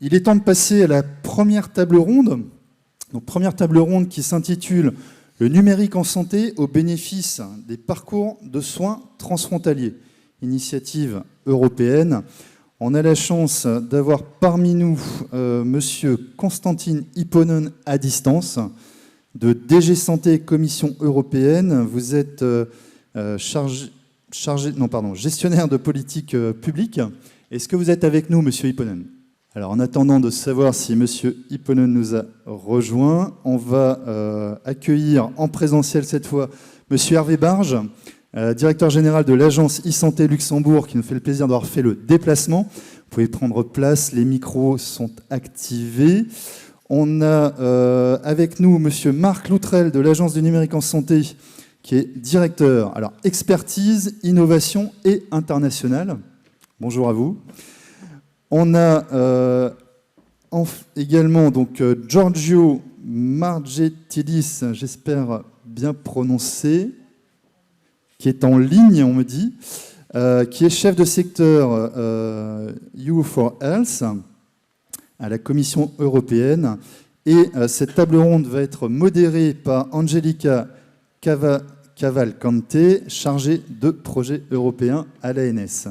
Il est temps de passer à la première table ronde. Donc, première table ronde qui s'intitule « Le numérique en santé au bénéfice des parcours de soins transfrontaliers », initiative européenne. On a la chance d'avoir parmi nous Monsieur Konstantin Ipponen à distance, de DG Santé Commission européenne. Vous êtes gestionnaire de politique publique. Est-ce que vous êtes avec nous, Monsieur Ipponen ? Alors, en attendant de savoir si Monsieur Ipponen nous a rejoint, on va accueillir en présentiel cette fois Monsieur Hervé Barge, directeur général de l'agence e-santé Luxembourg, qui nous fait le plaisir d'avoir fait le déplacement. Vous pouvez prendre place, les micros sont activés. On a avec nous Monsieur Marc Loutrel de l'agence du numérique en santé, qui est directeur, alors expertise, innovation et international. Bonjour à vous. On a également donc Giorgio Margetidis, j'espère bien prononcer, qui est en ligne, on me dit, qui est chef de secteur EU4Health à la Commission européenne. Et cette table ronde va être modérée par Angelica Cavalcante, chargée de projets européens à l'ANS.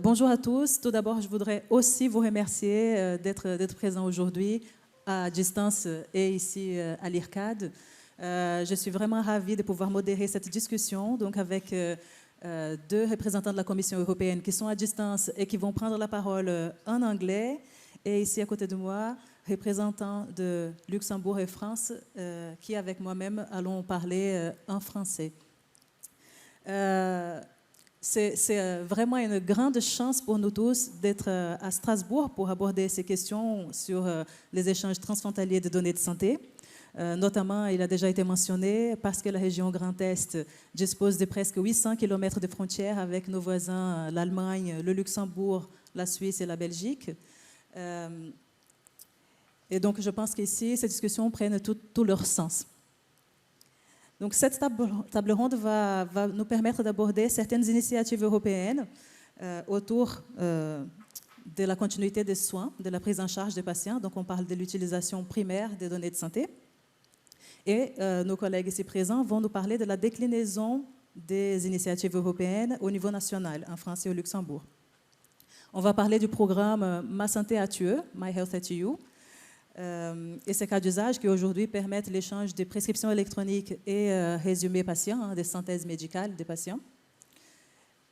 Bonjour à tous. Tout d'abord, je voudrais aussi vous remercier d'être présent aujourd'hui à distance et ici à l'IRCAD. Je suis vraiment ravie de pouvoir modérer cette discussion donc avec deux représentants de la Commission européenne qui sont à distance et qui vont prendre la parole en anglais. Et ici à côté de moi, représentants de Luxembourg et France qui, avec moi-même, allons parler en français. C'est vraiment une grande chance pour nous tous d'être à Strasbourg pour aborder ces questions sur les échanges transfrontaliers de données de santé. Notamment, il a déjà été mentionné, parce que la région Grand Est dispose de presque 800 km de frontières avec nos voisins, l'Allemagne, le Luxembourg, la Suisse et la Belgique. Et donc, je pense qu'ici, ces discussions prennent tout leur sens. Donc, cette table ronde va nous permettre d'aborder certaines initiatives européennes autour de la continuité des soins, de la prise en charge des patients. Donc, on parle de l'utilisation primaire des données de santé. Et nos collègues ici présents vont nous parler de la déclinaison des initiatives européennes au niveau national, en France et au Luxembourg. On va parler du programme Ma Santé at UE, My Health at You, et ces cas d'usage qui aujourd'hui permettent l'échange des prescriptions électroniques et résumés patients, des synthèses médicales des patients.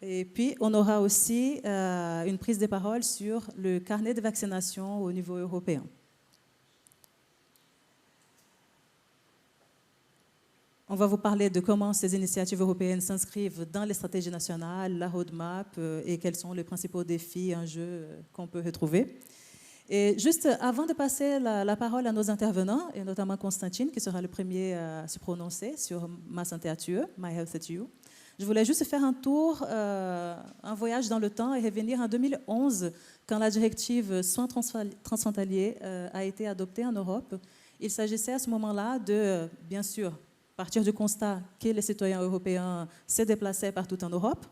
Et puis, on aura aussi une prise de parole sur le carnet de vaccination au niveau européen. On va vous parler de comment ces initiatives européennes s'inscrivent dans les stratégies nationales, la roadmap et quels sont les principaux défis, enjeux qu'on peut retrouver. Et juste avant de passer la parole à nos intervenants, et notamment Konstantin, qui sera le premier à se prononcer sur Ma Santé at UE, My Health at You, je voulais juste faire un tour, un voyage dans le temps et revenir en 2011, quand la directive soins transfrontaliers a été adoptée en Europe. Il s'agissait à ce moment-là de, bien sûr, partir du constat que les citoyens européens se déplaçaient partout en Europe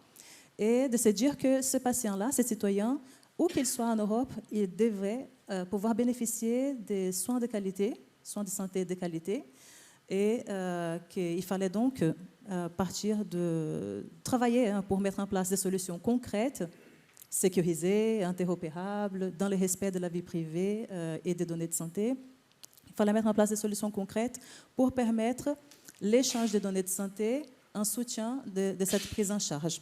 et de se dire que ce patient-là, ces citoyens, où qu'ils soient en Europe, ils devraient pouvoir bénéficier des soins de qualité, soins de santé de qualité, et qu'il fallait donc partir de travailler pour mettre en place des solutions concrètes, sécurisées, interopérables, dans le respect de la vie privée et des données de santé. Il fallait mettre en place des solutions concrètes pour permettre l'échange des données de santé en soutien de cette prise en charge.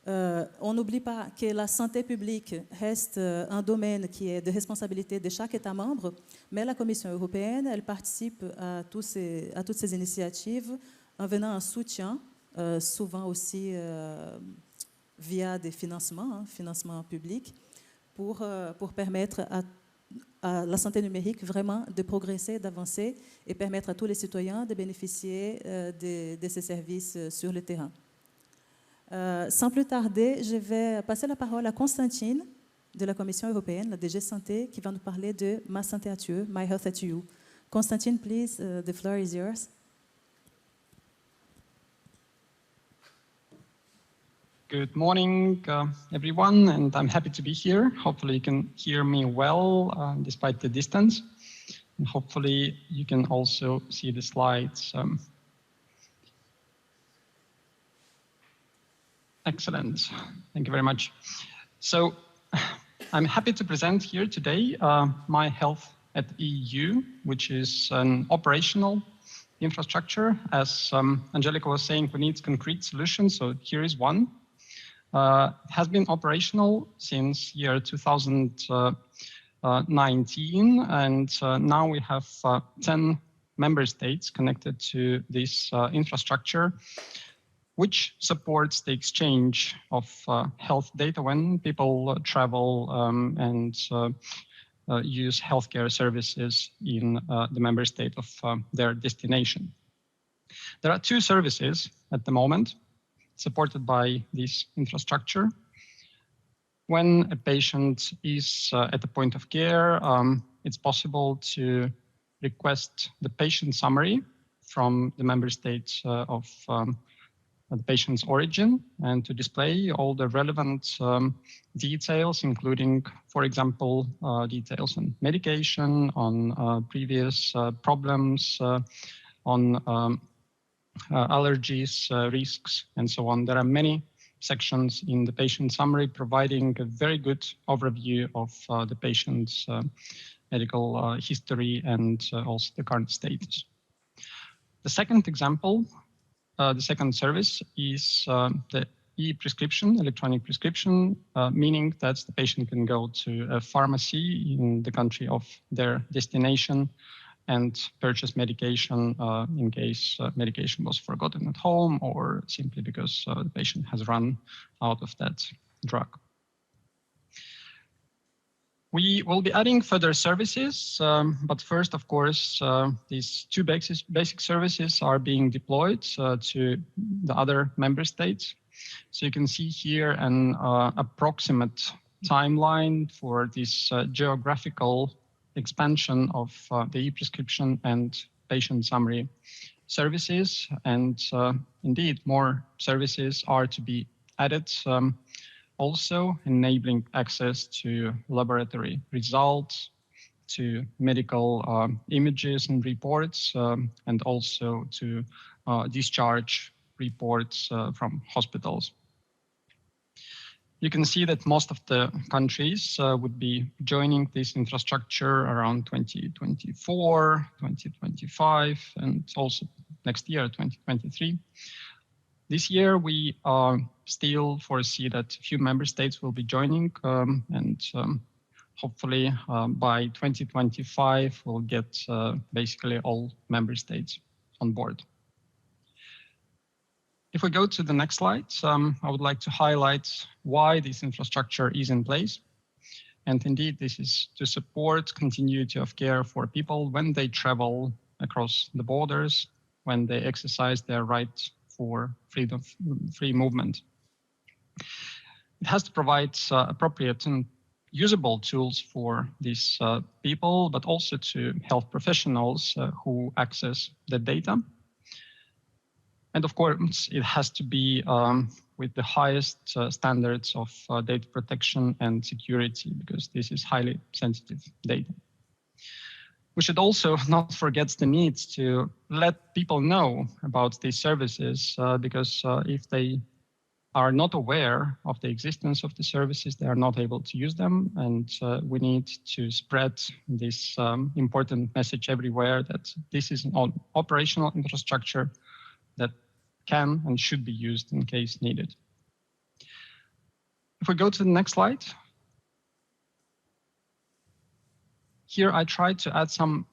On n'oublie pas que la santé publique reste un domaine qui est de responsabilité de chaque État membre, mais la Commission européenne, elle participe à toutes ces initiatives en venant en soutien, souvent aussi via des financements publics, pour permettre à la santé numérique vraiment de progresser, d'avancer et permettre à tous les citoyens de bénéficier de ces services sur le terrain. Sans plus tarder, je vais passer la parole à Konstantin de la Commission européenne, la DG Santé, qui va nous parler de Ma Santé at UE, My Health at You. Konstantin, please, the floor is yours. Good morning, everyone, and I'm happy to be here. Hopefully you can hear me well despite the distance. And hopefully you can also see the slides. Excellent. Thank you very much. So I'm happy to present here today My Health at EU, which is an operational infrastructure. As Angelica was saying, we need concrete solutions. So here is one. It has been operational since year 2019, and now we have 10 member states connected to this infrastructure, which supports the exchange of health data when people travel and use healthcare services in the member state of their destination. There are two services at the moment supported by this infrastructure. When a patient is at the point of care, it's possible to request the patient summary from the member state of the patient's origin and to display all the relevant details, including, for example, details on medication, on previous problems, on allergies, risks, and so on. There are many sections in the patient summary providing a very good overview of the patient's medical history and also the current status. The second example, the second service is the e-prescription, electronic prescription, meaning that the patient can go to a pharmacy in the country of their destination and purchase medication in case medication was forgotten at home or simply because the patient has run out of that drug. We will be adding further services, but first, of course, these two basic services are being deployed to the other member states. So you can see here an approximate timeline for this geographical expansion of the e-prescription and patient summary services. And indeed, more services are to be added, also enabling access to laboratory results, to medical images and reports, and also to discharge reports from hospitals. You can see that most of the countries would be joining this infrastructure around 2024, 2025, and also next year, 2023. This year, we still foresee that a few member states will be joining, and hopefully by 2025, we'll get basically all member states on board. If we go to the next slide, I would like to highlight why this infrastructure is in place. And indeed, this is to support continuity of care for people when they travel across the borders, when they exercise their right for free movement. It has to provide appropriate and usable tools for these people, but also to health professionals who access the data. And of course, it has to be with the highest standards of data protection and security, because this is highly sensitive data. We should also not forget the need to let people know about these services, because if they are not aware of the existence of the services, they are not able to use them. And we need to spread this important message everywhere that this is an operational infrastructure that can and should be used in case needed. If we go to the next slide. Here I tried to add some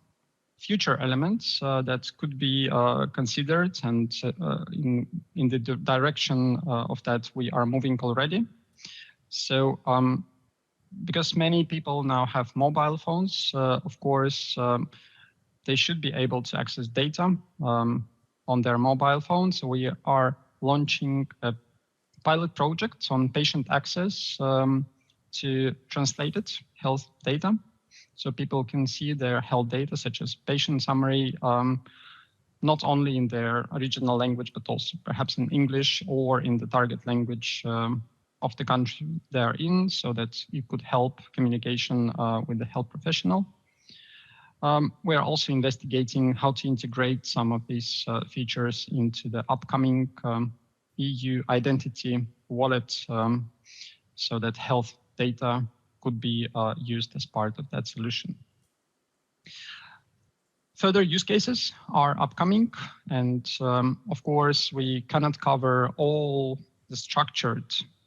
future elements that could be considered, and in the direction of that we are moving already. So because many people now have mobile phones, of course, they should be able to access data on their mobile phone. So we are launching a pilot project on patient access to translated health data. So people can see their health data, such as patient summary, not only in their original language, but also perhaps in English or in the target language of the country they're in, so that it could help communication with the health professional. We are also investigating how to integrate some of these features into the upcoming EU identity wallet, so that health data could be used as part of that solution. Further use cases are upcoming, and of course, we cannot cover all the structured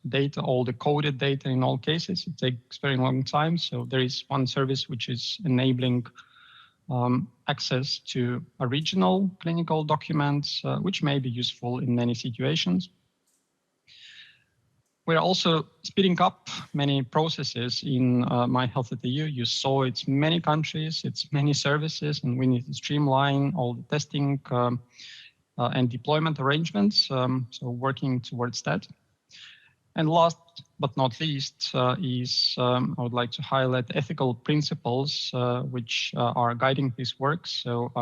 data, all the coded data in all cases. It takes very long time. So there is one service which is enabling access to original clinical documents, which may be useful in many situations. We're also speeding up many processes in My Health at EU. You saw it's many countries, it's many services, and we need to streamline all the testing and deployment arrangements. So working towards that. And last but not least is I would like to highlight ethical principles which are guiding this work. So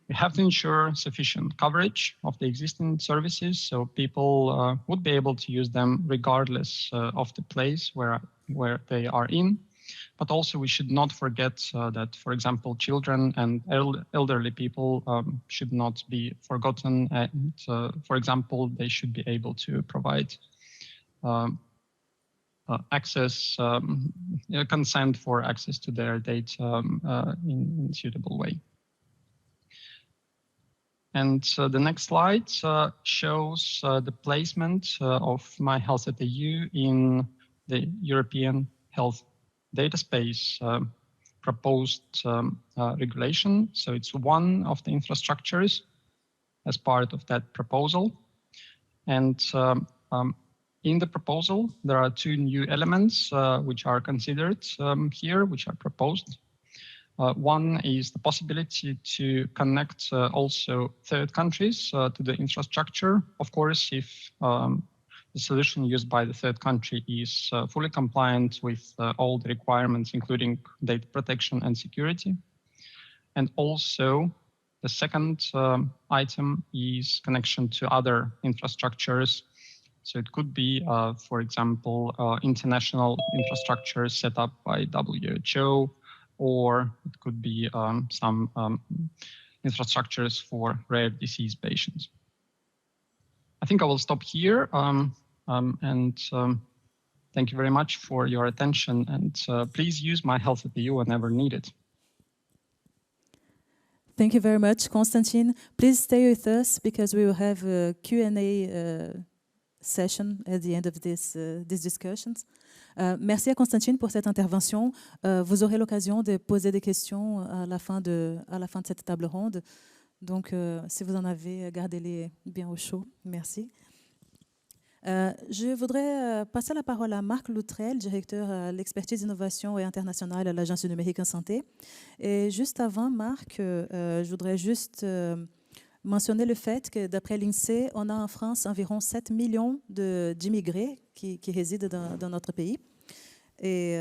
we have to ensure sufficient coverage of the existing services, so people would be able to use them regardless of the place where they are in. But also we should not forget that, for example, children and elderly people should not be forgotten. And for example, they should be able to provide access, consent for access to their data in a suitable way. And the next slide shows the placement of My Health at EU in the European health data space proposed regulation. So it's one of the infrastructures as part of that proposal. And in the proposal, there are two new elements which are considered here, which are proposed. One is the possibility to connect also third countries to the infrastructure. Of course, if the solution used by the third country is fully compliant with all the requirements, including data protection and security. And also, the second item is connection to other infrastructures. So it could be, for example, international infrastructure set up by WHO, or it could be some infrastructures for rare disease patients. I think I will stop here thank you very much for your attention, and please use My Health at EU whenever needed. Thank you very much, Konstantin. Please stay with us because we will have a Q&A session at the end of these discussions. Merci à Konstantin pour cette intervention. Vous aurez l'occasion de poser des questions à la fin de cette table ronde. Donc, si vous en avez, gardez-les bien au chaud. Merci. Je voudrais passer la parole à Marc Loutrel, directeur à l'expertise innovation et internationale à l'Agence du numérique en santé. Et juste avant, Marc, je voudrais juste mentionner le fait que d'après l'INSEE, on a en France environ 7 millions d'immigrés qui résident dans notre pays. Et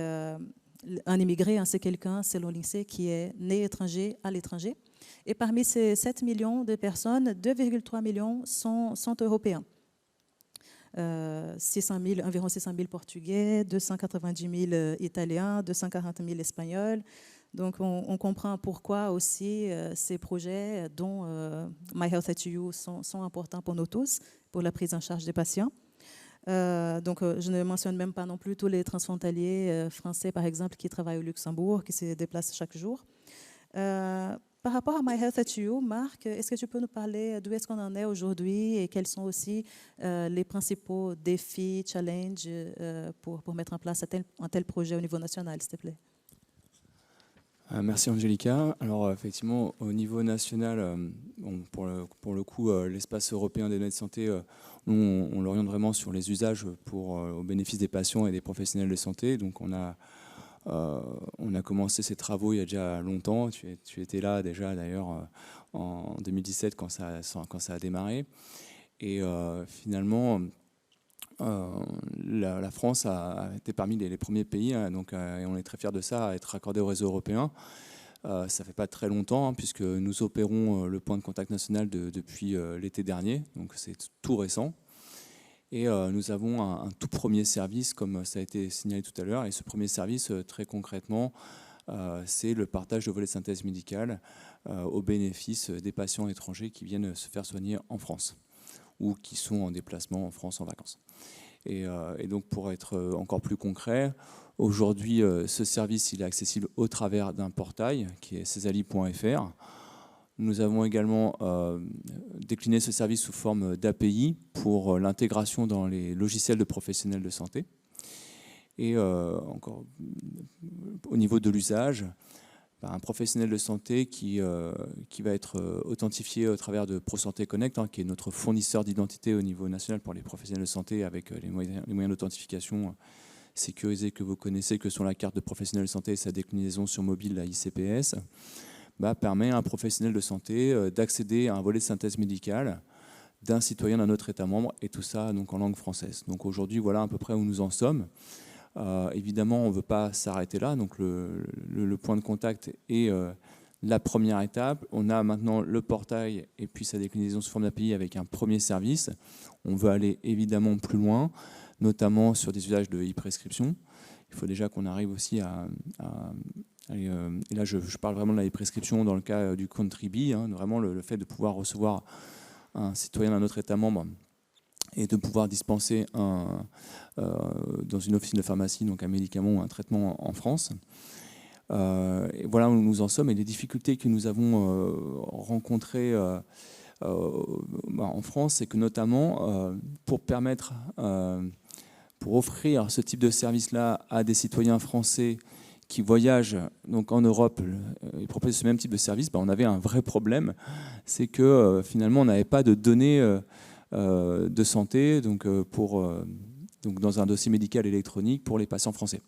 un immigré, c'est quelqu'un, selon l'INSEE, qui est né étranger à l'étranger. Et parmi ces 7 millions de personnes, 2,3 millions sont européens. Environ 600 000 Portugais, 290 000 Italiens, 240 000 Espagnols. Donc, on comprend pourquoi aussi ces projets, dont My Health at EU, sont importants pour nous tous, pour la prise en charge des patients. Donc, je ne mentionne même pas non plus tous les transfrontaliers français, par exemple, qui travaillent au Luxembourg, qui se déplacent chaque jour. Par rapport à My Health at EU, Marc, est-ce que tu peux nous parler d'où est-ce qu'on en est aujourd'hui et quels sont aussi les principaux défis, challenges pour mettre en place un tel projet au niveau national, s'il te plaît? Merci Angelica. Alors effectivement, au niveau national, pour le coup, l'espace européen des données de santé, nous, on l'oriente vraiment sur les usages au bénéfice des patients et des professionnels de santé. Donc on a commencé ces travaux il y a déjà longtemps. Tu étais là déjà d'ailleurs en 2017 quand ça a démarré. Et finalement, la France a été parmi les premiers pays, donc, et on est très fiers de ça, à être raccordé au réseau européen. Ça ne fait pas très longtemps, hein, puisque nous opérons le point de contact national depuis l'été dernier, donc c'est tout récent. Et nous avons un tout premier service, comme ça a été signalé tout à l'heure. Et ce premier service, très concrètement, c'est le partage de volets de synthèse médicale au bénéfice des patients étrangers qui viennent se faire soigner en France ou qui sont en déplacement en France en vacances. Et donc, pour être encore plus concret, aujourd'hui, ce service il est accessible au travers d'un portail qui est cesali.fr. Nous avons également décliné ce service sous forme d'API pour l'intégration dans les logiciels de professionnels de santé. Et encore au niveau de l'usage, un professionnel de santé qui va être authentifié au travers de ProSanté Connect, hein, qui est notre fournisseur d'identité au niveau national pour les professionnels de santé, avec les moyens d'authentification sécurisés que vous connaissez, que sont la carte de professionnel de santé et sa déclinaison sur mobile, la ICPS, permet à un professionnel de santé d'accéder à un volet de synthèse médicale d'un citoyen d'un autre État membre, et tout ça donc en langue française. Donc aujourd'hui, voilà à peu près où nous en sommes. Évidemment, on ne veut pas s'arrêter là, donc le point de contact est la première étape. On a maintenant le portail et puis sa déclinaison sous forme d'API avec un premier service. On veut aller évidemment plus loin, notamment sur des usages de e-prescription. Il faut déjà qu'on arrive aussi et là je parle vraiment de la e-prescription dans le cas du Contribee, hein, vraiment le fait de pouvoir recevoir un citoyen d'un autre État membre et de pouvoir dispenser dans une officine de pharmacie donc un médicament ou un traitement en France. Et voilà où nous en sommes, et les difficultés que nous avons rencontrées en France, c'est que notamment pour offrir ce type de service-là à des citoyens français qui voyagent donc en Europe et proposent ce même type de service, on avait un vrai problème, c'est que finalement on n'avait pas de données de santé donc dans un dossier médical électronique pour les patients français.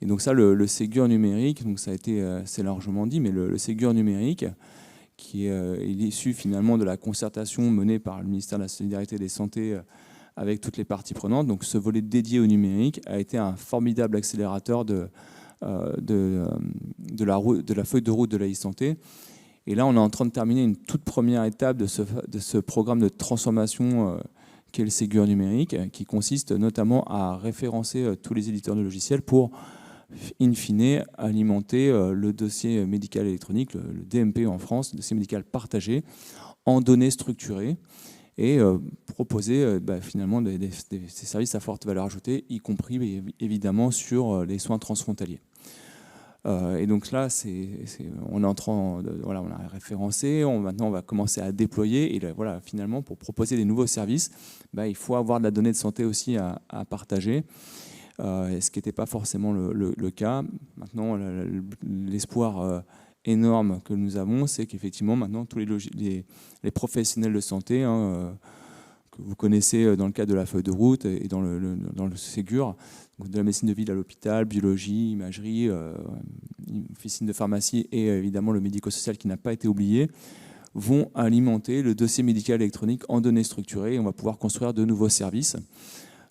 Et donc ça, le Ségur numérique, donc ça a été, c'est largement dit, mais le Ségur numérique, qui est issu finalement de la concertation menée par le ministère de la Solidarité et des Santé avec toutes les parties prenantes. Donc ce volet dédié au numérique a été un formidable accélérateur de la feuille de route de la e-santé. Et là, on est en train de terminer une toute première étape de ce programme de transformation qu'est le Ségur numérique, qui consiste notamment à référencer tous les éditeurs de logiciels pour, in fine, alimenter le dossier médical électronique, le DMP en France, le dossier médical partagé, en données structurées, et proposer finalement des services à forte valeur ajoutée, y compris évidemment sur les soins transfrontaliers. Et donc là, on est en train on a référencé, maintenant on va commencer à déployer, et là, voilà, finalement pour proposer des nouveaux services, il faut avoir de la donnée de santé aussi à partager, ce qui n'était pas forcément le cas. Maintenant, l'espoir énorme que nous avons, c'est qu'effectivement maintenant tous les professionnels de santé, hein, que vous connaissez dans le cadre de la feuille de route et dans le Ségur, de la médecine de ville à l'hôpital, biologie, imagerie, officine de pharmacie et évidemment le médico-social qui n'a pas été oublié, vont alimenter le dossier médical électronique en données structurées, et on va pouvoir construire de nouveaux services,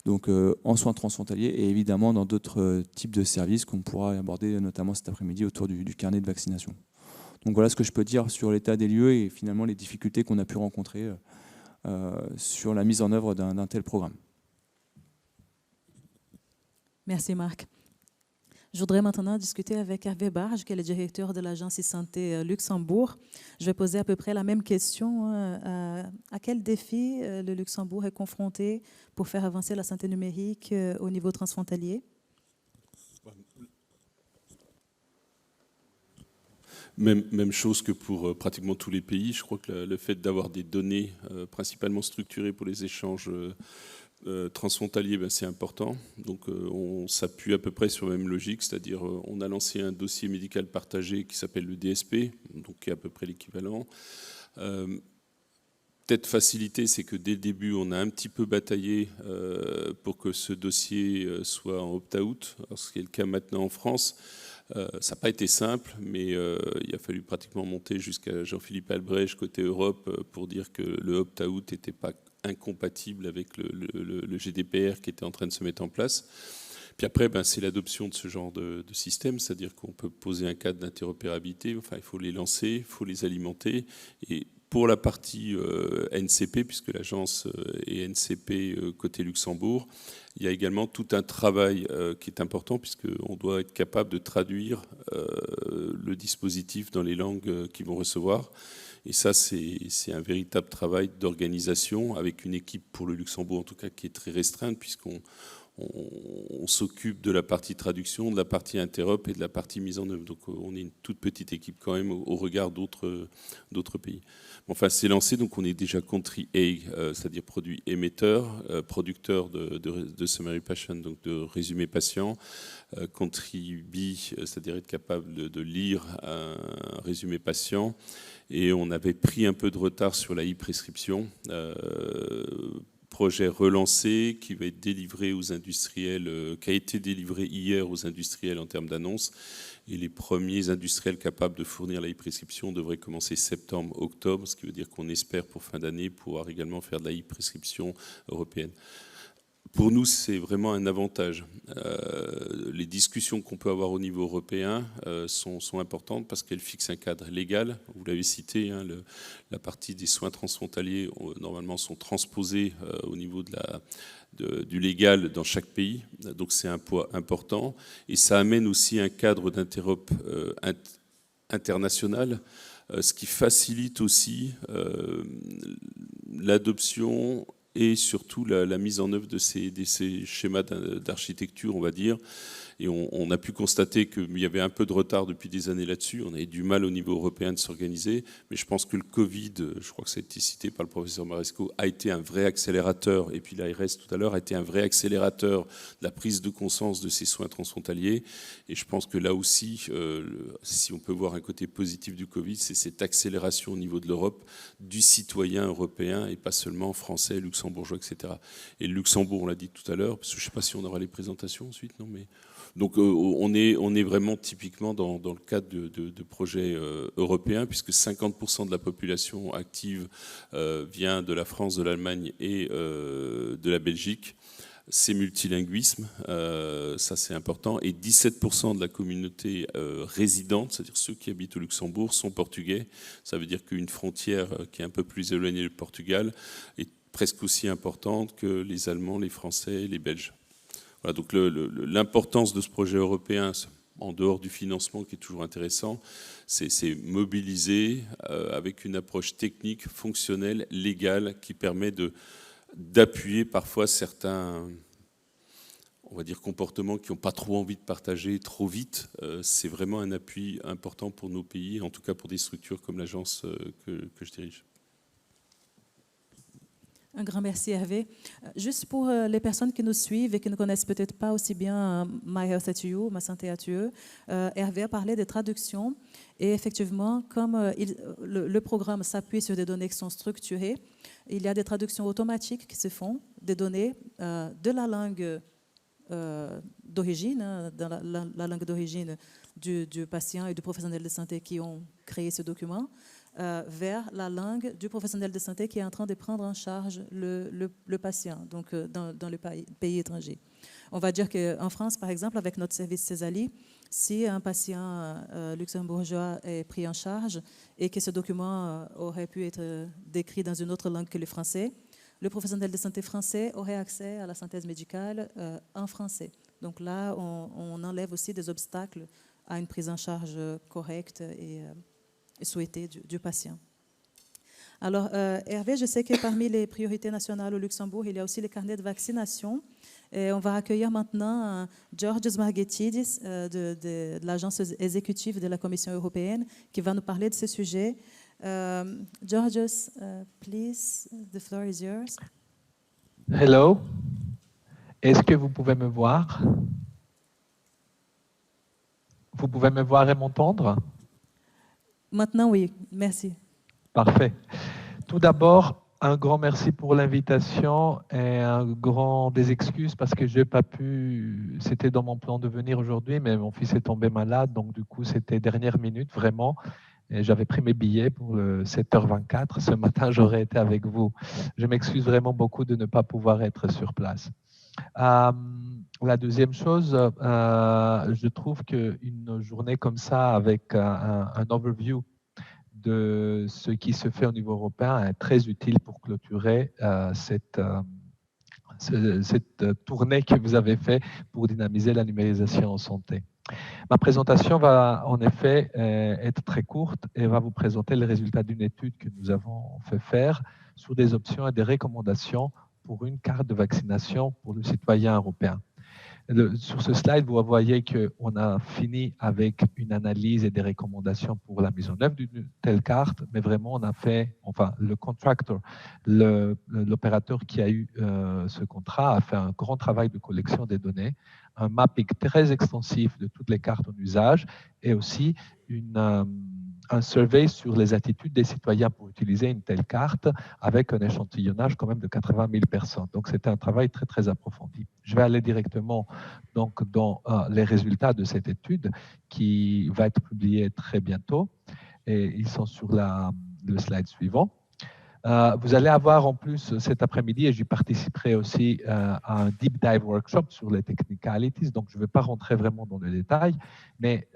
donc en soins transfrontaliers et évidemment dans d'autres types de services qu'on pourra aborder notamment cet après-midi autour du carnet de vaccination. Donc voilà ce que je peux dire sur l'état des lieux et finalement les difficultés qu'on a pu rencontrer sur la mise en œuvre d'un tel programme. Merci Marc. Je voudrais maintenant discuter avec Hervé Barge, qui est le directeur de l'agence e-santé Luxembourg. Je vais poser à peu près la même question. À quel défi le Luxembourg est confronté pour faire avancer la santé numérique au niveau transfrontalier? Même chose que pour pratiquement tous les pays. Je crois que le fait d'avoir des données principalement structurées pour les échanges transfrontaliers, c'est important. Donc on s'appuie à peu près sur la même logique, c'est-à-dire on a lancé un dossier médical partagé qui s'appelle le DSP, donc qui est à peu près l'équivalent. Peut-être facilité, c'est que dès le début, on a un petit peu bataillé pour que ce dossier soit en opt-out, ce qui est le cas maintenant en France. Ça n'a pas été simple, mais il a fallu pratiquement monter jusqu'à Jean-Philippe Albrecht côté Europe pour dire que le opt-out n'était pas incompatible avec le GDPR qui était en train de se mettre en place. Puis après, c'est l'adoption de ce genre de système, c'est-à-dire qu'on peut poser un cadre d'interopérabilité, enfin il faut les lancer, il faut les alimenter, et pour la partie NCP, puisque l'agence est NCP côté Luxembourg, il y a également tout un travail qui est important, puisqu'on doit être capable de traduire le dispositif dans les langues qu'ils vont recevoir. Et ça, c'est un véritable travail d'organisation, avec une équipe pour le Luxembourg, en tout cas, qui est très restreinte, puisqu'on s'occupe de la partie traduction, de la partie interop et de la partie mise en œuvre. Donc on est une toute petite équipe quand même au regard d'autres pays. Enfin, c'est lancé, donc on est déjà country A, c'est-à-dire produit émetteur, producteur de summary patient, donc de résumé patient, country B, c'est-à-dire être capable de lire un résumé patient. Et on avait pris un peu de retard sur la e-prescription. Projet relancé qui va être délivré aux industriels, qui a été délivré hier aux industriels en termes d'annonces. Et les premiers industriels capables de fournir la e-prescription devraient commencer septembre-octobre, ce qui veut dire qu'on espère pour fin d'année pouvoir également faire de la e-prescription européenne. Pour nous, c'est vraiment un avantage. Les discussions qu'on peut avoir au niveau européen sont importantes parce qu'elles fixent un cadre légal. Vous l'avez cité, la partie des soins transfrontaliers, normalement, sont transposés au niveau du légal dans chaque pays. Donc c'est un poids important. Et ça amène aussi un cadre d'interop international, ce qui facilite aussi l'adoption et surtout la mise en œuvre de ces schémas d'architecture, on va dire. Et on a pu constater qu'il y avait un peu de retard depuis des années là-dessus. On avait du mal au niveau européen de s'organiser. Mais je pense que le Covid, je crois que ça a été cité par le professeur Maresco, a été un vrai accélérateur, et puis l'ARS tout à l'heure, a été un vrai accélérateur de la prise de conscience de ces soins transfrontaliers. Et je pense que là aussi, si on peut voir un côté positif du Covid, c'est cette accélération au niveau de l'Europe, du citoyen européen, et pas seulement français, luxembourgeois, etc. Et le Luxembourg, on l'a dit tout à l'heure, parce que je ne sais pas si on aura les présentations ensuite, non, mais... Donc on est vraiment typiquement dans le cadre de projets européens, puisque 50% de la population active vient de la France, de l'Allemagne et de la Belgique. C'est multilinguisme, ça c'est important, et 17% de la communauté résidente, c'est-à-dire ceux qui habitent au Luxembourg, sont portugais. Ça veut dire qu'une frontière qui est un peu plus éloignée du Portugal est presque aussi importante que les Allemands, les Français et les Belges. Voilà, donc l'importance de ce projet européen, en dehors du financement qui est toujours intéressant, c'est mobiliser avec une approche technique, fonctionnelle, légale, qui permet d'appuyer parfois certains, on va dire, comportements qui n'ont pas trop envie de partager trop vite. C'est vraiment un appui important pour nos pays, en tout cas pour des structures comme l'agence que je dirige. Un grand merci, Hervé. Juste pour les personnes qui nous suivent et qui ne connaissent peut-être pas aussi bien My Health at You, Ma Santé at You, Hervé a parlé des traductions. Et effectivement, comme le programme s'appuie sur des données qui sont structurées, il y a des traductions automatiques qui se font, des données de la langue d'origine, dans la langue d'origine du patient et du professionnel de santé qui ont créé ce document, vers la langue du professionnel de santé qui est en train de prendre en charge le patient, donc dans le pays étranger. On va dire qu'en France, par exemple, avec notre service Césali, si un patient luxembourgeois est pris en charge et que ce document aurait pu être décrit dans une autre langue que le français, le professionnel de santé français aurait accès à la synthèse médicale en français. Donc là, on enlève aussi des obstacles à une prise en charge correcte et souhaitée du patient. Alors, Hervé, je sais que parmi les priorités nationales au Luxembourg, il y a aussi les carnets de vaccination. Et on va accueillir maintenant Georgios Margetidis de l'agence exécutive de la Commission européenne qui va nous parler de ce sujet. Georgios, please, the floor is yours. Hello. Est-ce que vous pouvez me voir? Vous pouvez me voir et m'entendre? Maintenant, oui. Merci. Parfait. Tout d'abord, un grand merci pour l'invitation et un grand des excuses parce que je n'ai pas pu, c'était dans mon plan de venir aujourd'hui, mais mon fils est tombé malade, donc du coup, c'était dernière minute, vraiment. J'avais pris mes billets pour le 7h24. Ce matin, j'aurais été avec vous. Je m'excuse vraiment beaucoup de ne pas pouvoir être sur place. La deuxième chose, je trouve qu'une journée comme ça, avec un overview de ce qui se fait au niveau européen, est très utile pour clôturer cette tournée que vous avez faite pour dynamiser la numérisation en santé. Ma présentation va en effet être très courte et va vous présenter les résultats d'une étude que nous avons fait faire sur des options et des recommandations pour une carte de vaccination pour le citoyen européen. Sur ce slide, vous voyez qu'on a fini avec une analyse et des recommandations pour la mise en œuvre d'une telle carte, mais vraiment on a fait, enfin le contractor, l'opérateur qui a eu ce contrat a fait un grand travail de collection des données, un mapping très extensif de toutes les cartes en usage et aussi un survey sur les attitudes des citoyens pour utiliser une telle carte avec un échantillonnage quand même de 80 000 personnes. Donc, c'était un travail très, très approfondi. Je vais aller directement donc, dans les résultats de cette étude qui va être publiée très bientôt. Et ils sont sur le slide suivant. Vous allez avoir en plus cet après-midi, et j'y participerai aussi à un deep dive workshop sur les technicalities, donc je ne vais pas rentrer vraiment dans le détail, mais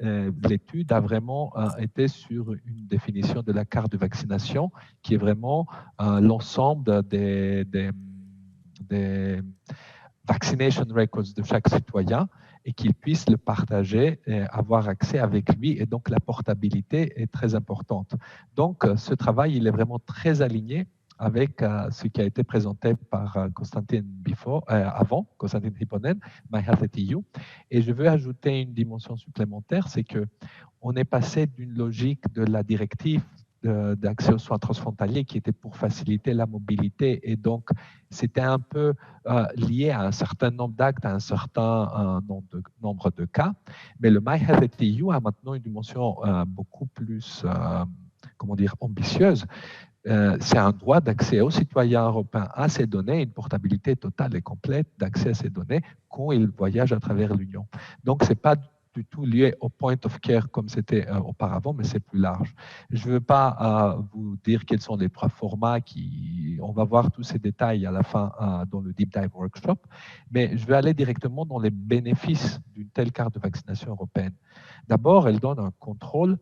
l'étude a vraiment été sur une définition de la carte de vaccination qui est vraiment l'ensemble des vaccination records de chaque citoyen et qu'il puisse le partager et avoir accès avec lui. Et donc, la portabilité est très importante. Donc, ce travail, il est vraiment très aligné avec ce qui a été présenté par Konstantin avant, Konstantin Hipponen, My Health at EU. Et je veux ajouter une dimension supplémentaire, c'est qu'on est passé d'une logique de la directive d'accès aux soins transfrontaliers qui était pour faciliter la mobilité et donc c'était un peu lié à un certain nombre d'actes, à un certain nombre de cas. Mais le My Health at EU a maintenant une dimension beaucoup plus comment dire, ambitieuse. C'est un droit d'accès aux citoyens européens à ces données, une portabilité totale et complète d'accès à ces données quand ils voyagent à travers l'Union. Donc, ce n'est pas du tout lié au point of care comme c'était auparavant, mais c'est plus large. Je ne veux pas vous dire quels sont les trois formats, on va voir tous ces détails à la fin dans le Deep Dive Workshop, mais je vais aller directement dans les bénéfices d'une telle carte de vaccination européenne. D'abord, elle donne un contrôle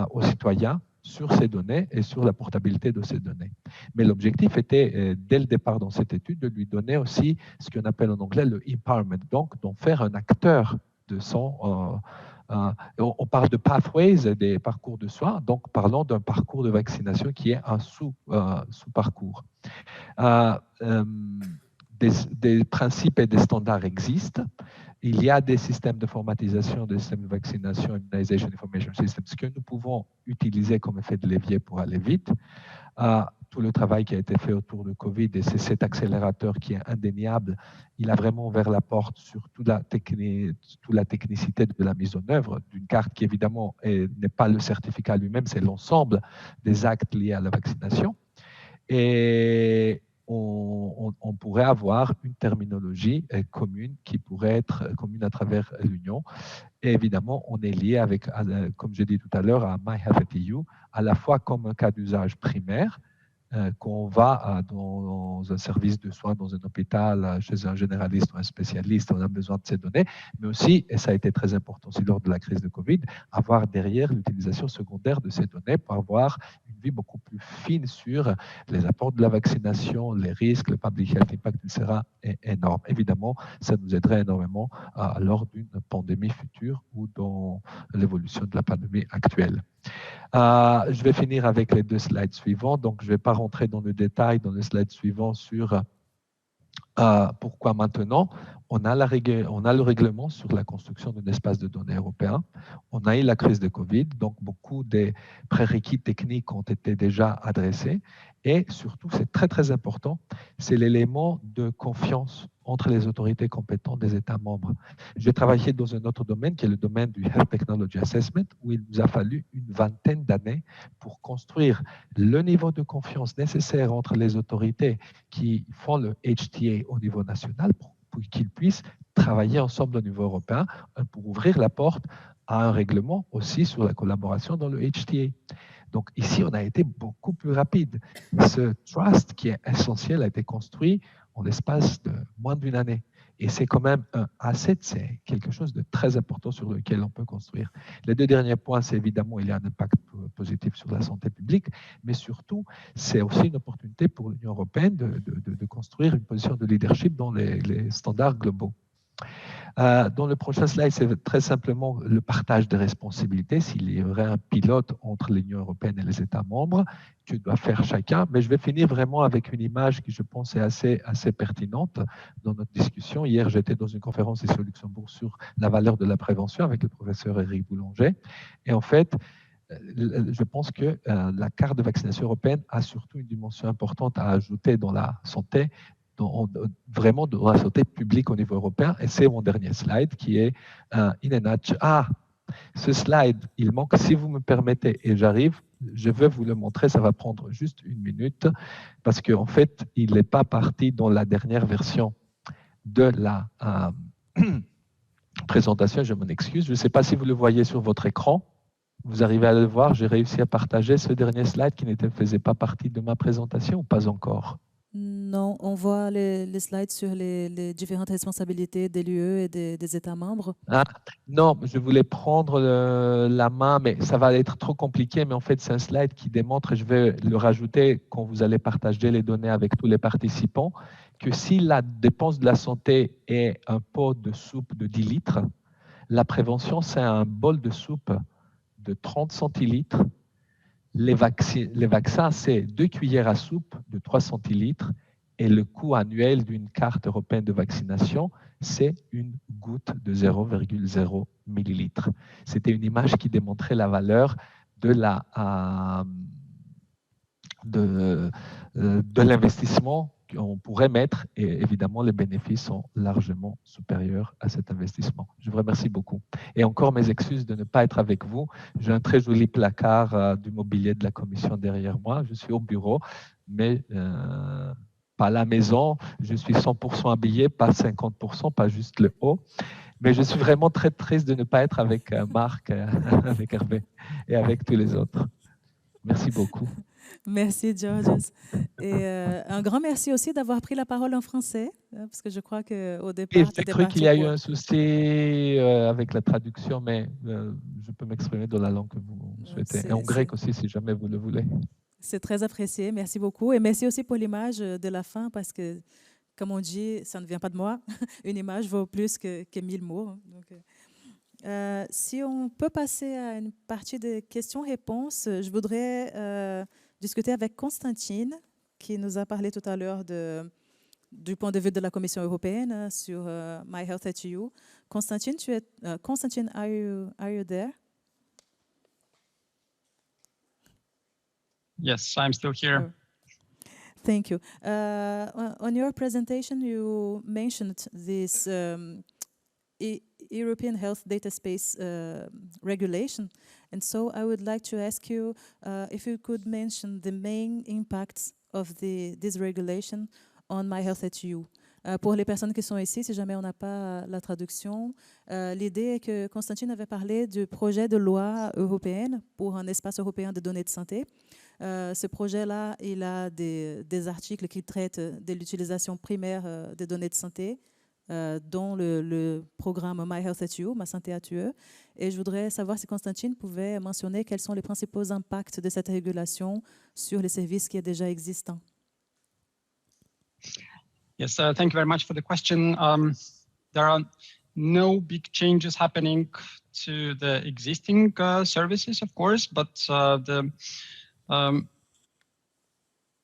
aux citoyens sur ces données et sur la portabilité de ces données. Mais l'objectif était, dès le départ dans cette étude, de lui donner aussi ce qu'on appelle en anglais le empowerment, donc d'en faire un acteur de son... on parle de pathways, des parcours de soins, donc parlons d'un parcours de vaccination qui est un sous-parcours. Des principes et des standards existent. Il y a des systèmes de formatisation, des systèmes de vaccination, Immunization Information Systems, que nous pouvons utiliser comme effet de levier pour aller vite. Tout le travail qui a été fait autour de Covid, et c'est cet accélérateur qui est indéniable, il a vraiment ouvert la porte sur toute la technicité de la mise en œuvre d'une carte qui évidemment n'est pas le certificat lui-même, c'est l'ensemble des actes liés à la vaccination. Et on pourrait avoir une terminologie commune qui pourrait être commune à travers l'Union. Et évidemment, on est lié avec, comme j'ai dit tout à l'heure, à My Health at EU, à la fois comme un cas d'usage primaire, qu'on va dans un service de soins, dans un hôpital, chez un généraliste ou un spécialiste, on a besoin de ces données, mais aussi, et ça a été très important aussi lors de la crise de Covid, avoir derrière l'utilisation secondaire de ces données pour avoir une vue beaucoup plus fine sur les apports de la vaccination, les risques, le public health impact, etc. est énorme. Évidemment, ça nous aiderait énormément lors d'une pandémie future ou dans l'évolution de la pandémie actuelle. Je vais finir avec les deux slides suivants, donc je ne vais pas rentrer dans le détail dans le slide suivant sur pourquoi maintenant. On a le règlement sur la construction d'un espace de données européen. On a eu la crise de Covid, donc beaucoup des prérequis techniques ont été déjà adressés. Et surtout, c'est très, très important, c'est l'élément de confiance entre les autorités compétentes des États membres. J'ai travaillé dans un autre domaine, qui est le domaine du Health Technology Assessment, où il nous a fallu une vingtaine d'années pour construire le niveau de confiance nécessaire entre les autorités qui font le HTA au niveau national pour qu'ils puissent travailler ensemble au niveau européen pour ouvrir la porte à un règlement aussi sur la collaboration dans le HTA. Donc ici, on a été beaucoup plus rapide. Ce trust qui est essentiel a été construit en l'espace de moins d'une année. Et c'est quand même un asset, c'est quelque chose de très important sur lequel on peut construire. Les deux derniers points, c'est évidemment, il y a un impact positif sur la santé publique, mais surtout, c'est aussi une opportunité pour l'Union européenne de construire une position de leadership dans les standards globaux. Dans le prochain slide, c'est très simplement le partage des responsabilités. S'il y aurait un pilote entre l'Union européenne et les États membres, que doit faire chacun. Mais je vais finir vraiment avec une image qui, je pense, est assez pertinente dans notre discussion. Hier, j'étais dans une conférence ici au Luxembourg sur la valeur de la prévention avec le professeur Éric Boulanger. Et en fait, je pense que la carte de vaccination européenne a surtout une dimension importante à ajouter dans la santé, vraiment dans la santé publique au niveau européen. Et c'est mon dernier slide qui est in a nutshell. Ah, ce slide, il manque, si vous me permettez, et j'arrive, je vais vous le montrer, ça va prendre juste une minute, parce qu'en fait, il n'est pas parti dans la dernière version de la présentation, je m'en excuse. Je ne sais pas si vous le voyez sur votre écran. Vous arrivez à le voir, j'ai réussi à partager ce dernier slide qui ne faisait pas partie de ma présentation ou pas encore? Non, on voit les slides sur les différentes responsabilités de l'UE et des États membres. Ah, non, je voulais prendre la main, mais ça va être trop compliqué. Mais en fait, c'est un slide qui démontre, et je vais le rajouter quand vous allez partager les données avec tous les participants, que si la dépense de la santé est un pot de soupe de 10 litres, la prévention, c'est un bol de soupe de 30 centilitres. Les vaccins, c'est 2 cuillères à soupe de 3 centilitres. Et le coût annuel d'une carte européenne de vaccination, c'est une goutte de 0,0 millilitre. C'était une image qui démontrait la valeur de l'investissement qu'on pourrait mettre, et évidemment les bénéfices sont largement supérieurs à cet investissement. Je vous remercie beaucoup. Et encore mes excuses de ne pas être avec vous. J'ai un très joli placard du mobilier de la commission derrière moi. Je suis au bureau, mais pas à la maison. Je suis 100% habillé, pas 50%, pas juste le haut. Mais je suis vraiment très triste de ne pas être avec Marc, avec Hervé et avec tous les autres. Merci beaucoup. Merci, Georges. Et un grand merci aussi d'avoir pris la parole en français, parce que je crois qu'au départ, j'ai cru qu'il y a eu un souci avec la traduction, mais je peux m'exprimer dans la langue que vous souhaitez. Et en grec aussi, si jamais vous le voulez. C'est très apprécié, merci beaucoup. Et merci aussi pour l'image de la fin, parce que, comme on dit, ça ne vient pas de moi. Une image vaut plus que 1000 mots. Donc, si on peut passer à une partie des questions-réponses, je voudrais discuter avec Constantine, qui nous a parlé tout à l'heure du point de vue de la Commission européenne sur My Health at EU. Constantine, Constantine, are you there? Yes, I'm still here. Thank you. On your presentation, you mentioned this European Health Data Space regulation. And so I would like to ask you if you could mention the main impacts of this regulation on My Health at EU. Pour les personnes qui sont ici, si jamais on n'a pas la traduction, l'idée est que Constantine avait parlé du projet de loi européenne pour un espace européen de données de santé. Ce projet-là, il a des articles qui traitent de l'utilisation primaire des données de santé, dont le programme My Health at EU, Ma Santé à UE. Et je voudrais savoir si Constantine pouvait mentionner quels sont les principaux impacts de cette régulation sur les services qui sont déjà existants. Yes, thank you very much for the question. There are no big changes happening to the existing services, of course, but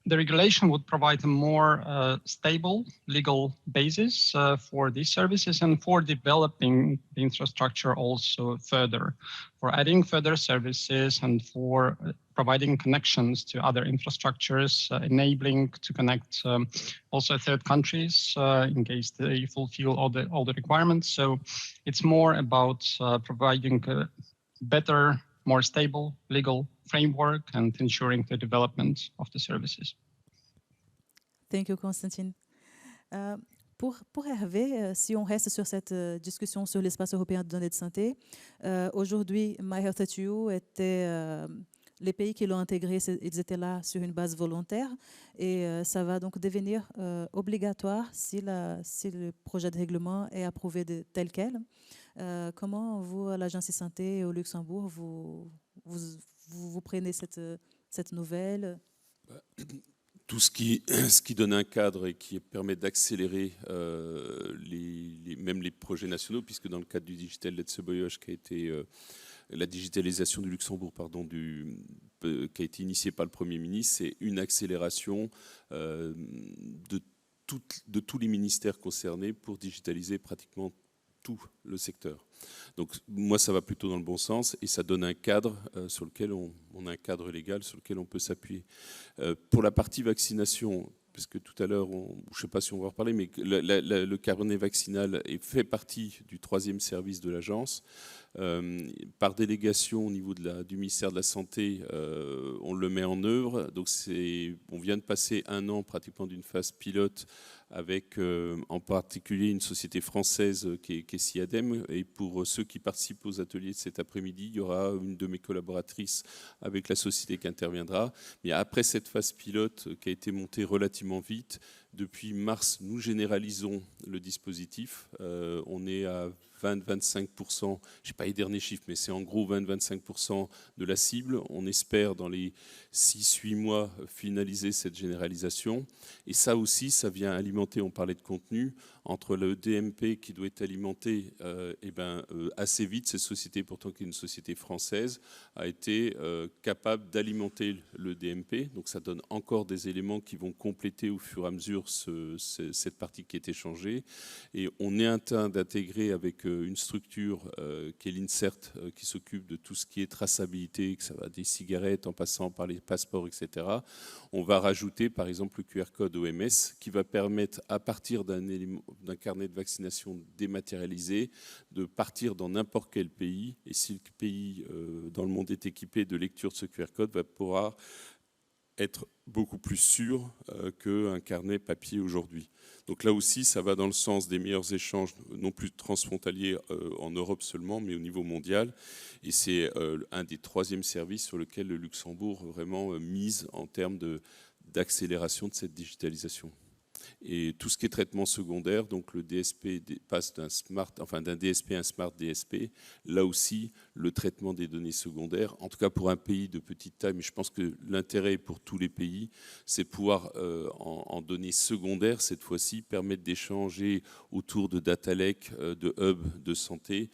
the regulation would provide a more stable legal basis for these services and for developing the infrastructure also further, for adding further services and for providing connections to other infrastructures, enabling to connect also third countries in case they fulfill all the requirements. So it's more about providing a better, more stable legal framework and ensuring the development of the services. Thank you, Constantine. Pour Hervé, si on reste sur cette discussion sur l'espace européen de données de santé, aujourd'hui, My Health at EU était les pays qui l'ont intégré, ils étaient là sur une base volontaire et ça va donc devenir obligatoire si le projet de règlement est approuvé tel quel. Comment vous, à l'Agence e-santé au Luxembourg, vous prenez cette nouvelle? Tout ce qui donne un cadre et qui permet d'accélérer même les projets nationaux, puisque dans le cadre du Digital Letzeboyage, qui a été la digitalisation du Luxembourg, pardon, qui a été initiée par le Premier ministre, c'est une accélération de tous les ministères concernés pour digitaliser pratiquement tout le secteur. Donc moi, ça va plutôt dans le bon sens et ça donne un cadre sur lequel on a un cadre légal sur lequel on peut s'appuyer. Pour la partie vaccination, parce que tout à l'heure, je ne sais pas si on va en reparler, mais le carnet vaccinal fait partie du 3e service de l'agence. Par délégation au niveau du ministère de la Santé, on le met en œuvre. Donc on vient de passer 1 an pratiquement d'une phase pilote avec en particulier une société française qui est SIADEM. Et pour ceux qui participent aux ateliers de cet après-midi, il y aura une de mes collaboratrices avec la société qui interviendra. Mais après cette phase pilote qui a été montée relativement vite, depuis mars, nous généralisons le dispositif. On est à 20-25%, je n'ai pas les derniers chiffres, mais c'est en gros 20-25% de la cible. On espère dans les 6-8 mois finaliser cette généralisation. Et ça aussi, ça vient alimenter, on parlait de contenu, entre le DMP qui doit être alimenté assez vite. Cette société, pourtant qui est une société française, a été capable d'alimenter le DMP. Donc ça donne encore des éléments qui vont compléter au fur et à mesure cette partie qui est échangée. Et on est en train d'intégrer avec une structure qui est l'INSERT, qui s'occupe de tout ce qui est traçabilité, que ça va des cigarettes en passant par les passeports, etc. On va rajouter par exemple le QR code OMS qui va permettre à partir d'un carnet de vaccination dématérialisé de partir dans n'importe quel pays. Et si le pays dans le monde est équipé de lecture de ce QR code, va pouvoir être beaucoup plus sûr qu'un carnet papier aujourd'hui. Donc là aussi, ça va dans le sens des meilleurs échanges, non plus transfrontaliers en Europe seulement, mais au niveau mondial. Et c'est un des 3e services sur lequel le Luxembourg vraiment mise en termes d'accélération de cette digitalisation. Et tout ce qui est traitement secondaire, donc le DSP passe d'un DSP à un Smart DSP. Là aussi, le traitement des données secondaires, en tout cas pour un pays de petite taille, mais je pense que l'intérêt pour tous les pays, c'est pouvoir, en données secondaires, cette fois-ci, permettre d'échanger autour de data lake, de hubs de santé,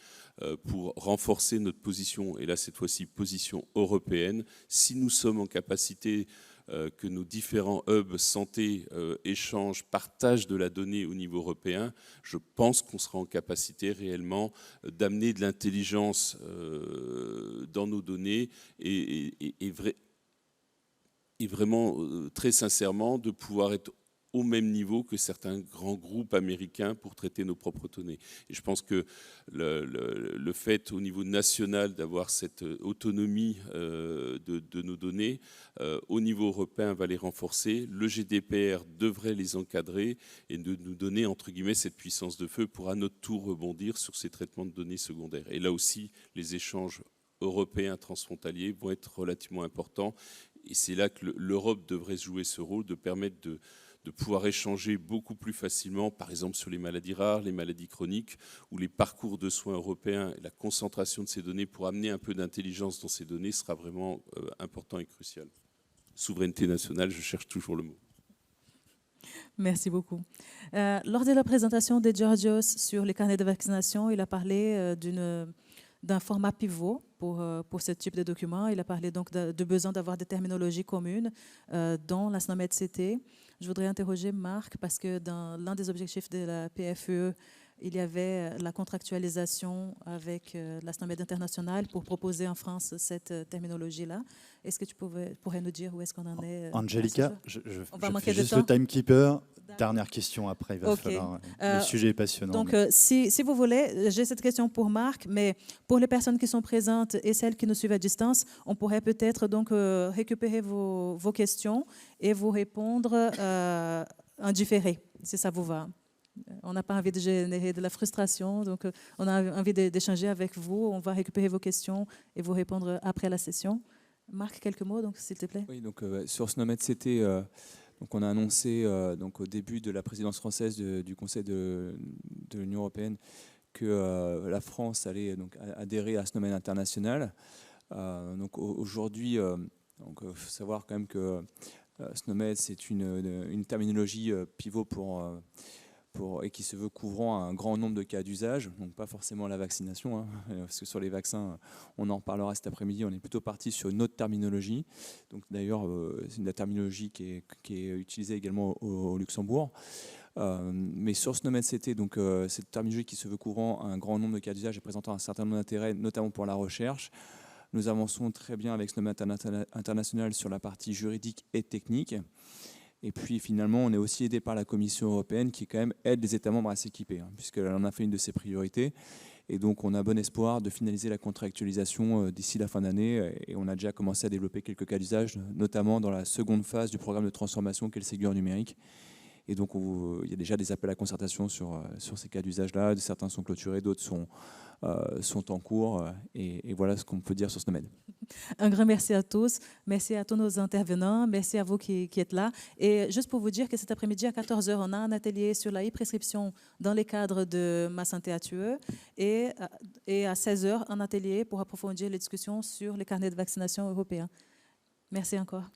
pour renforcer notre position, et là, cette fois-ci, position européenne. Si nous sommes en capacité que nos différents hubs santé échangent, partagent de la donnée au niveau européen, je pense qu'on sera en capacité réellement d'amener de l'intelligence dans nos données et vraiment, très sincèrement, de pouvoir être au même niveau que certains grands groupes américains pour traiter nos propres données. Et je pense que le fait au niveau national d'avoir cette autonomie de nos données, au niveau européen va les renforcer. Le GDPR devrait les encadrer et de nous donner, entre guillemets, cette puissance de feu pour à notre tour rebondir sur ces traitements de données secondaires. Et là aussi, les échanges européens transfrontaliers vont être relativement importants. Et c'est là que l'Europe devrait jouer ce rôle de permettre de pouvoir échanger beaucoup plus facilement, par exemple sur les maladies rares, les maladies chroniques, où les parcours de soins européens et la concentration de ces données pour amener un peu d'intelligence dans ces données sera vraiment important et crucial. Souveraineté nationale, je cherche toujours le mot. Merci beaucoup. Lors de la présentation de Georgios sur les carnets de vaccination, il a parlé d'un format pivot pour ce type de document. Il a parlé donc de besoin d'avoir des terminologies communes dont la SNOMED-CT. Je voudrais interroger Marc parce que dans l'un des objectifs de la PFE, il y avait la contractualisation avec la SNOMED internationale pour proposer en France cette terminologie-là. Est-ce que tu pourrais nous dire où est-ce qu'on en est Angelica, je fais juste le timekeeper. Dernière question après, il va falloir... Le sujet est passionnant. Donc, si vous voulez, j'ai cette question pour Marc, mais pour les personnes qui sont présentes et celles qui nous suivent à distance, on pourrait peut-être donc récupérer vos questions et vous répondre en différé, si ça vous va. On n'a pas envie de générer de la frustration, donc on a envie d'échanger avec vous. On va récupérer vos questions et vous répondre après la session. Marc, quelques mots, donc, s'il te plaît. Oui, donc sur SNOMED CT, donc on a annoncé donc au début de la présidence française du Conseil de l'Union européenne que la France allait donc adhérer à SNOMED International. Donc aujourd'hui, il faut savoir quand même que SNOMED, c'est une terminologie pivot et qui se veut couvrant un grand nombre de cas d'usage, donc pas forcément la vaccination, hein, parce que sur les vaccins, on en reparlera cet après-midi, on est plutôt parti sur une autre terminologie. Donc d'ailleurs, c'est la terminologie qui est utilisée également au Luxembourg. Mais sur SNOMED CT, donc cette terminologie qui se veut couvrant un grand nombre de cas d'usage et présentant un certain nombre d'intérêts, notamment pour la recherche. Nous avançons très bien avec SNOMED International sur la partie juridique et technique. Et puis finalement, on est aussi aidé par la Commission européenne qui quand même aide les États membres à s'équiper, hein, puisqu'elle en a fait une de ses priorités. Et donc on a bon espoir de finaliser la contractualisation d'ici la fin d'année. Et on a déjà commencé à développer quelques cas d'usage, notamment dans la seconde phase du programme de transformation qu'est le Ségur numérique. Et donc il y a déjà des appels à concertation sur ces cas d'usage-là. Certains sont clôturés, d'autres sont en cours. Et voilà ce qu'on peut dire sur SNOMED. Un grand merci à tous. Merci à tous nos intervenants. Merci à vous qui êtes là. Et juste pour vous dire que cet après-midi à 14h, on a un atelier sur la e-prescription dans les cadres de Ma Santé à Tueux. Et à 16h, un atelier pour approfondir les discussions sur les carnets de vaccination européens. Merci encore.